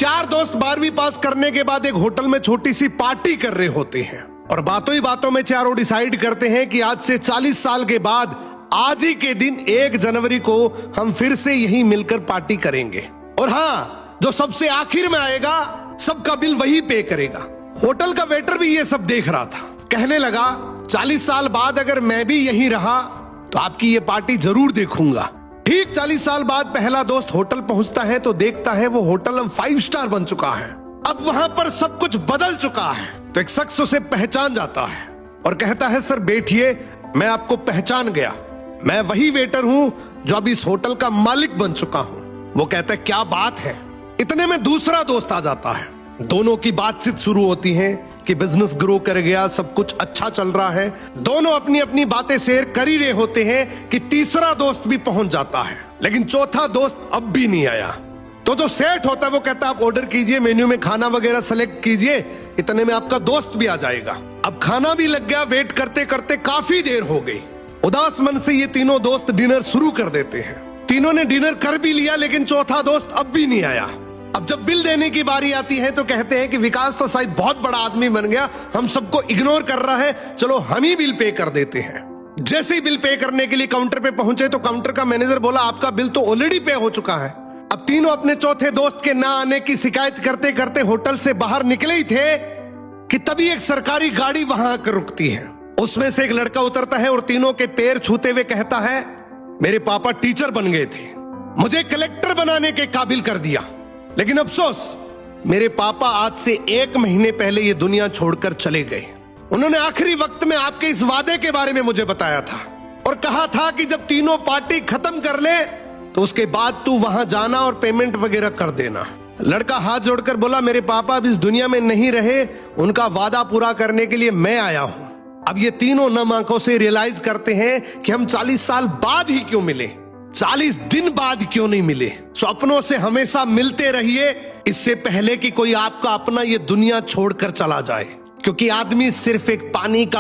चार दोस्त 12वीं पास करने के बाद एक होटल में छोटी सी पार्टी कर रहे होते हैं और बातों ही बातों में चारों डिसाइड करते हैं कि आज से 40 साल के बाद आज ही के दिन 1 जनवरी को हम फिर से यहीं मिलकर पार्टी करेंगे। और हाँ, जो सबसे आखिर में आएगा सबका बिल वही पे करेगा। होटल का वेटर भी ये सब देख रहा था। कहने लगा 40 साल बाद अगर मैं भी यहीं रहा तो आपकी ये पार्टी जरूर देखूंगा। ठीक 40 साल बाद पहला दोस्त होटल पहुंचता है तो देखता है वो होटल अब 5 स्टार बन चुका है। अब वहां पर सब कुछ बदल चुका है। तो एक शख्स उसे पहचान जाता है और कहता है सर बैठिए, मैं आपको पहचान गया, मैं वही वेटर हूं जो अब इस होटल का मालिक बन चुका हूं। वो कहता है क्या बात है। इतने में दूसरा दोस्त आ जाता है। दोनों की बातचीत शुरू होती है कि बिजनेस ग्रो कर गया, सब कुछ अच्छा चल रहा है। दोनों अपनी अपनी बातें शेयर कर ही रहे होते हैं कि तीसरा दोस्त भी पहुंच जाता है, लेकिन चौथा दोस्त अब भी नहीं आया। तो जो सेठ होता है वो कहता है आप ऑर्डर कीजिए, मेन्यू में खाना वगैरह सेलेक्ट कीजिए, इतने में आपका दोस्त भी आ जाएगा। अब खाना भी लग गया। वेट करते करते काफी देर हो गई। उदास मन से ये तीनों दोस्त डिनर शुरू कर देते हैं। तीनों ने डिनर कर भी लिया, लेकिन चौथा दोस्त अब भी नहीं आया। अब जब बिल देने की बारी आती है तो कहते हैं कि विकास तो शायद बहुत बड़ा आदमी बन गया, हम सबको इग्नोर कर रहा है, चलो हम ही बिल पे कर देते हैं। जैसे ही बिल पे करने के लिए काउंटर पे पहुंचे तो काउंटर का मैनेजर बोला आपका बिल तो ऑलरेडी पे हो चुका है। अब तीनों अपने चौथे दोस्त के ना आने की शिकायत करते करते होटल से बाहर निकले ही थे कि तभी एक सरकारी गाड़ी वहां आकर रुकती है। उसमें से एक लड़का उतरता है और तीनों के पैर छूते हुए कहता है मेरे पापा टीचर बन गए थे, मुझे कलेक्टर बनाने के काबिल कर दिया, लेकिन अफसोस मेरे पापा आज से 1 महीने पहले ये दुनिया छोड़कर चले गए। उन्होंने आखिरी वक्त में आपके इस वादे के बारे में मुझे बताया था और कहा था कि जब तीनों पार्टी खत्म कर ले तो उसके बाद तू वहां जाना और पेमेंट वगैरह कर देना। लड़का हाथ जोड़कर बोला मेरे पापा अब इस दुनिया में नहीं रहे, उनका वादा पूरा करने के लिए मैं आया हूं। अब ये तीनों नम आंखों से रियलाइज करते हैं कि हम 40 साल बाद ही क्यों मिले, 40 दिन बाद क्यों नहीं मिले। स्वप्नों से हमेशा मिलते रहिए, इससे पहले कि कोई आपका अपना ये दुनिया छोड़कर चला जाए, क्योंकि आदमी सिर्फ एक पानी का